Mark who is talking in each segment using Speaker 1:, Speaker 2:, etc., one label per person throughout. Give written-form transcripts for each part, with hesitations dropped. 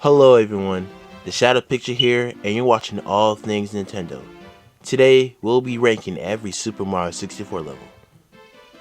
Speaker 1: Hello everyone, the Shadow Picture here, and you're watching All Things Nintendo. Today, we'll be ranking every Super Mario 64 level.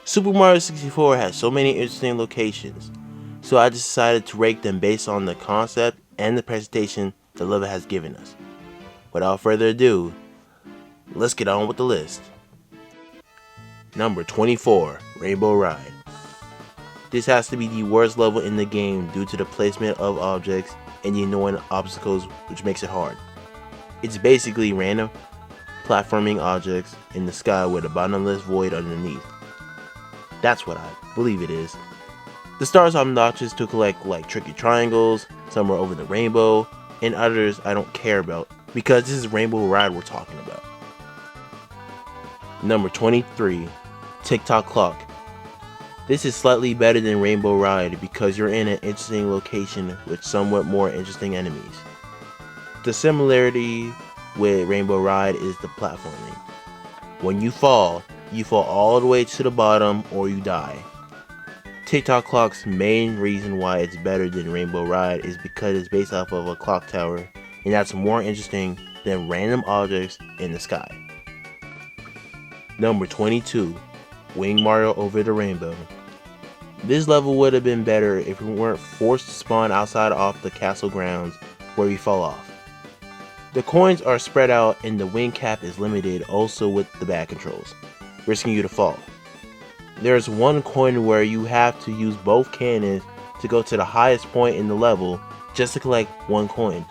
Speaker 1: Super Mario 64 has so many interesting locations, so I decided to rank them based on the concept and the presentation the level has given us. Without further ado, let's get on with the list. Number 24, Rainbow Ride. This has to be the worst level in the game due to the placement of objects and the annoying obstacles, which makes it hard. It's basically random platforming objects in the sky with a bottomless void underneath. That's what I believe it is. The stars are obnoxious to collect, like tricky triangles, some are over the rainbow, and others I don't care about because this is Rainbow Ride we're talking about. Number 23, Tick-Tock Clock. This is slightly better than Rainbow Ride because you're in an interesting location with somewhat more interesting enemies. The similarity with Rainbow Ride is the platforming. When you fall all the way to the bottom or you die. Tick-Tock Clock's main reason why it's better than Rainbow Ride is because it's based off of a clock tower, and that's more interesting than random objects in the sky. Number 22, Wing Mario Over the Rainbow. This level would have been better if we weren't forced to spawn outside off the castle grounds where we fall off. The coins are spread out and the wing cap is limited also with the bad controls, risking you to fall. There's one coin where you have to use both cannons to go to the highest point in the level just to collect one coin.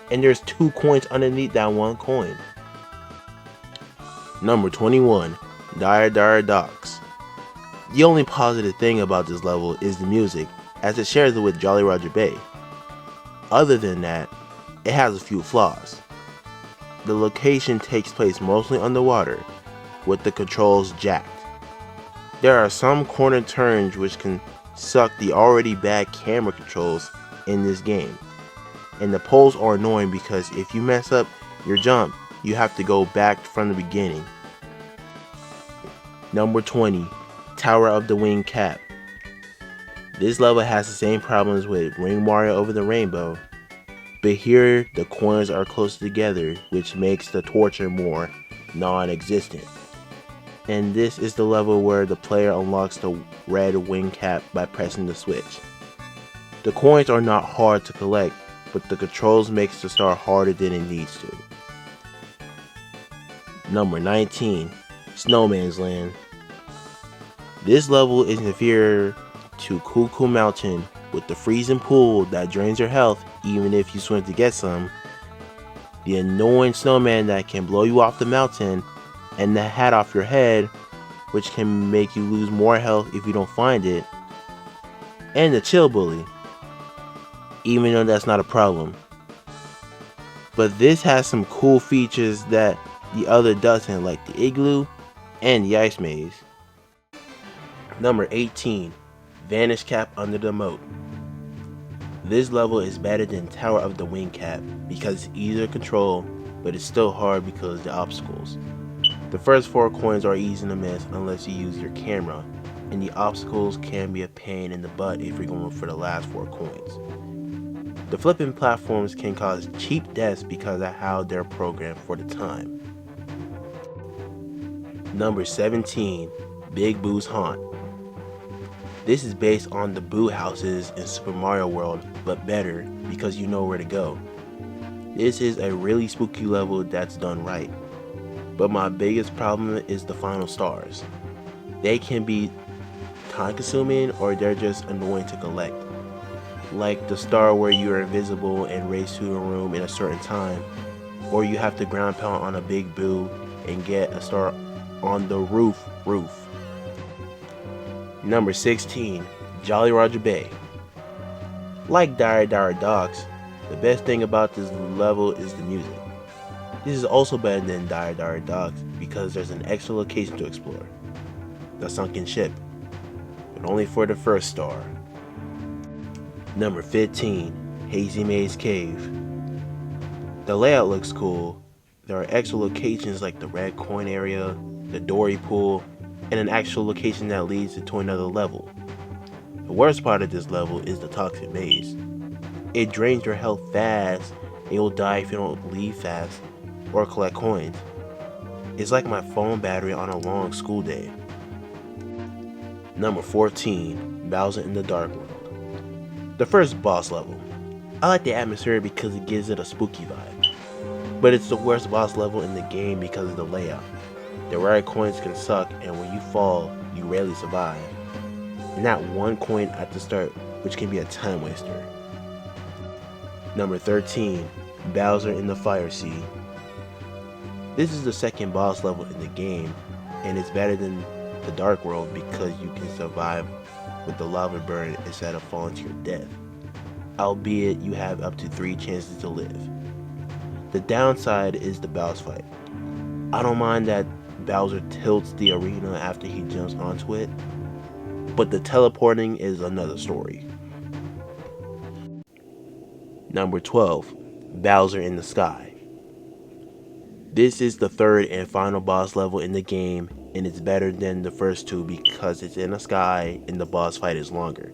Speaker 1: And there's two coins underneath that one coin. Number 21, Dire Dire Docks. The only positive thing about this level is the music, as it shares it with Jolly Roger Bay. Other than that, it has a few flaws. The location takes place mostly underwater, with the controls jacked. There are some corner turns which can suck the already bad camera controls in this game. And the poles are annoying because if you mess up your jump, you have to go back from the beginning. Number 20, Tower of the Wing Cap. This level has the same problems with Ring Mario Over the Rainbow, but here the coins are closer together, which makes the torture more non-existent. And this is the level where the player unlocks the red wing cap by pressing the switch. The coins are not hard to collect, but the controls makes the star harder than it needs to. Number 19, Snowman's Land. This level is inferior to Cuckoo Mountain with the freezing pool that drains your health even if you swim to get some, the annoying snowman that can blow you off the mountain, and the hat off your head which can make you lose more health if you don't find it, and the chill bully, even though that's not a problem. But this has some cool features that the other doesn't, like the igloo and the ice maze. Number 18, Vanish Cap Under the Moat. This level is better than Tower of the Wing Cap because it's easier to control, but it's still hard because of the obstacles. The first 4 coins are easy to miss unless you use your camera, and the obstacles can be a pain in the butt if you're going for the last 4 coins. The flipping platforms can cause cheap deaths because of how they're programmed for the time. Number 17, Big Boo's Haunt. This is based on the Boo houses in Super Mario World, but better because you know where to go. This is a really spooky level that's done right. But my biggest problem is the final stars. They can be time consuming or they're just annoying to collect. Like the star where you are invisible and race to a room in a certain time, or you have to ground pound on a big Boo and get a star on the roof. Number 16, Jolly Roger Bay. Like Dire Dire Docks, the best thing about this level is the music. This is also better than Dire Dire Docks because there's an extra location to explore, the sunken ship, but only for the first star. Number 15, Hazy Maze Cave. The layout looks cool. There are extra locations like the red coin area, the Dory pool, and an actual location that leads to another level. The worst part of this level is the Toxic Maze. It drains your health fast, and you'll die if you don't leave fast or collect coins. It's like my phone battery on a long school day. Number 14, Bowser in the Dark World. The first boss level. I like the atmosphere because it gives it a spooky vibe. But it's the worst boss level in the game because of the layout. The rare coins can suck, and when you fall, you rarely survive. And not one coin at the start, which can be a time waster. Number 13, Bowser in the Fire Sea. This is the second boss level in the game, and it's better than the Dark World because you can survive with the lava burn instead of falling to your death. Albeit you have up to 3 chances to live. The downside is the boss fight. I don't mind that Bowser tilts the arena after he jumps onto it, but the teleporting is another story. Number 12, Bowser in the Sky. This is the third and final boss level in the game, and it's better than the first two because it's in the sky and the boss fight is longer,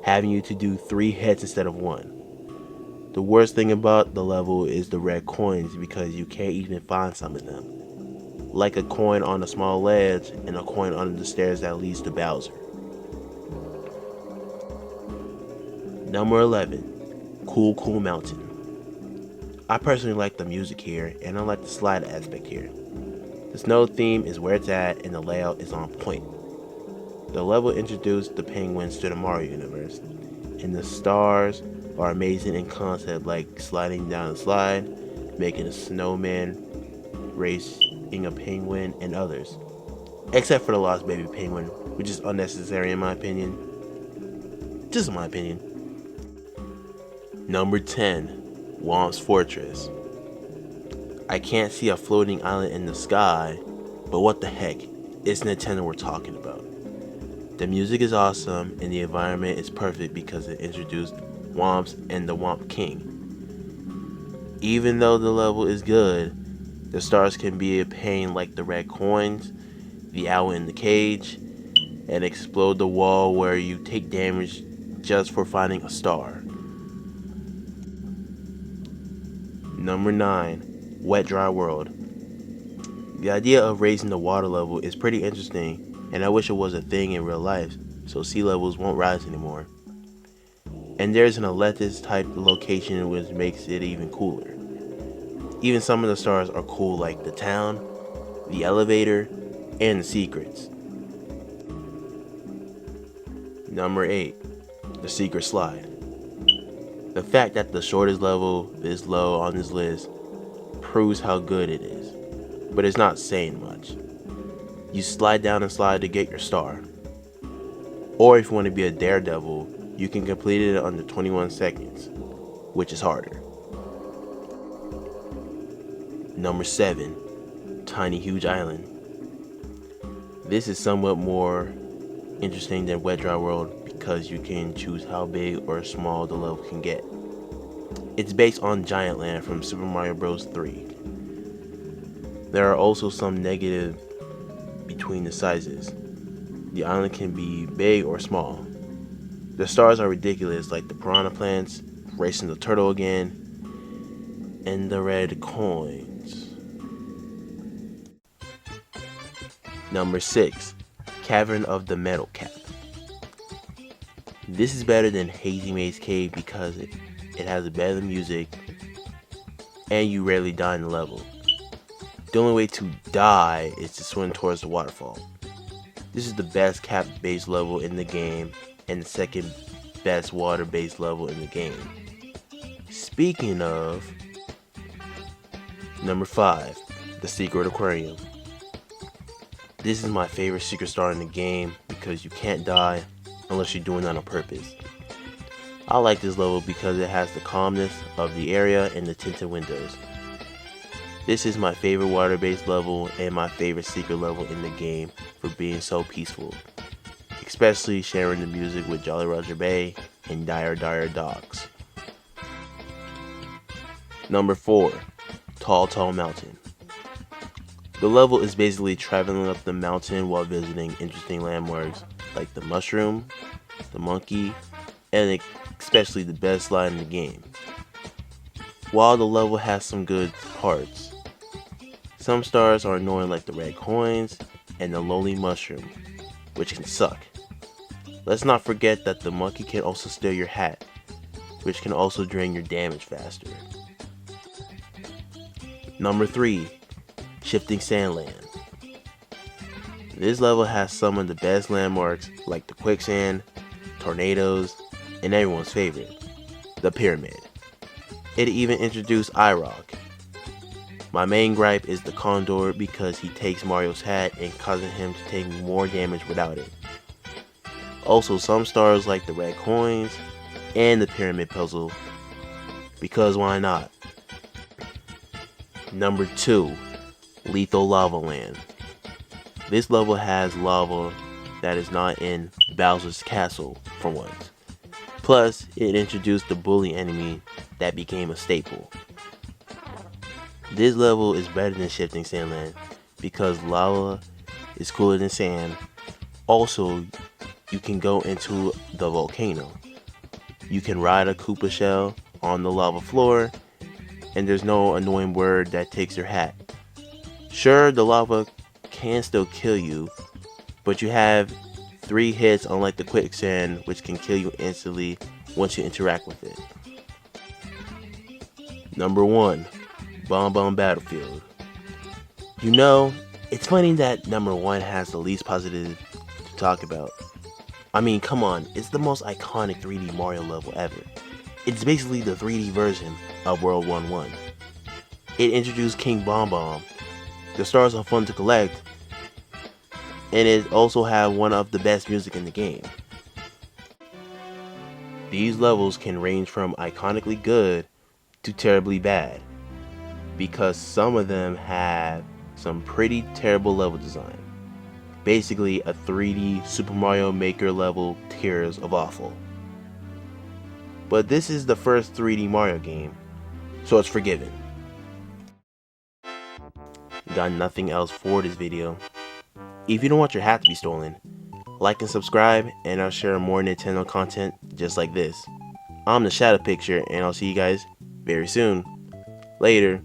Speaker 1: having you to do 3 hits instead of 1. The worst thing about the level is the red coins because you can't even find some of them. Like a coin on a small ledge and a coin under the stairs that leads to Bowser. Number 11, Cool Cool Mountain. I personally like the music here, and I like the slide aspect here. The snow theme is where it's at, and the layout is on point. The level introduced the penguins to the Mario universe, and the stars are amazing in concept, like sliding down a slide, making a snowman, racing a penguin, and others. Except for the lost baby penguin, which is unnecessary in my opinion. Just in my opinion. Number 10, Whomp's Fortress. I can't see a floating island in the sky, but what the heck, it's Nintendo we're talking about. The music is awesome and the environment is perfect because it introduced Whomps and the Whomp King. Even though the level is good, the stars can be a pain, like the red coins, the owl in the cage, and explode the wall where you take damage just for finding a star. Number 9, Wet Dry World. The idea of raising the water level is pretty interesting, and I wish it was a thing in real life so sea levels won't rise anymore. And there's an Alethis type location which makes it even cooler. Even some of the stars are cool, like the town, the elevator, and the secrets. Number 8, the Secret Slide. The fact that the shortest level is low on this list proves how good it is, but it's not saying much. You slide down and slide to get your star. Or if you want to be a daredevil, you can complete it under 21 seconds, which is harder. Number 7, Tiny Huge Island. This is somewhat more interesting than Wet Dry World because you can choose how big or small the level can get. It's based on Giant Land from Super Mario Bros. 3. There are also some negative between the sizes. The island can be big or small. The stars are ridiculous, like the piranha plants, racing the turtle again, and the red coins. Number 6, Cavern of the Metal Cap. This is better than Hazy Maze Cave because it has better music and you rarely die in the level. The only way to die is to swim towards the waterfall. This is the best cap-based level in the game and the second best water-based level in the game. Speaking of, number 5, the Secret Aquarium. This is my favorite secret star in the game because you can't die unless you're doing that on purpose. I like this level because it has the calmness of the area and the tinted windows. This is my favorite water-based level and my favorite secret level in the game for being so peaceful, especially sharing the music with Jolly Roger Bay and Dire Dire Docks. Number 4, Tall Tall Mountain. The level is basically traveling up the mountain while visiting interesting landmarks like the mushroom, the monkey, and especially the best slide in the game. While the level has some good parts, some stars are annoying like the red coins and the lonely mushroom, which can suck. Let's not forget that the monkey can also steal your hat, which can also drain your damage faster. Number 3. Shifting Sandland. This level has some of the best landmarks like the quicksand, tornadoes, and everyone's favorite, the pyramid. It even introduced IROC. My main gripe is the Condor because he takes Mario's hat and causing him to take more damage without it. Also, some stars like the red coins and the pyramid puzzle, because why not? Number 2. Lethal Lava Land. This level has lava that is not in Bowser's Castle for once. Plus, it introduced the bully enemy that became a staple. This level is better than Shifting Sandland because lava is cooler than sand. Also, you can go into the volcano. You can ride a Koopa shell on the lava floor, and there's no annoying bird that takes your hat. Sure, the lava can still kill you, but you have 3 hits unlike the quicksand, which can kill you instantly once you interact with it. Number 1. Bomb Bomb Battlefield. You know, it's funny that number 1 has the least positive to talk about. I mean, come on, it's the most iconic 3D Mario level ever. It's basically the 3D version of World 1-1. It introduced King Bomb Bomb. The stars are fun to collect, and it also have one of the best music in the game. These levels can range from iconically good to terribly bad, because some of them have some pretty terrible level design. Basically a 3D Super Mario Maker level tiers of awful. But this is the first 3D Mario game, so it's forgiven. Got nothing else for this video. If you don't want your hat to be stolen, like and subscribe, and I'll share more Nintendo content just like this. I'm the Shadow Picture, and I'll see you guys very soon. Later.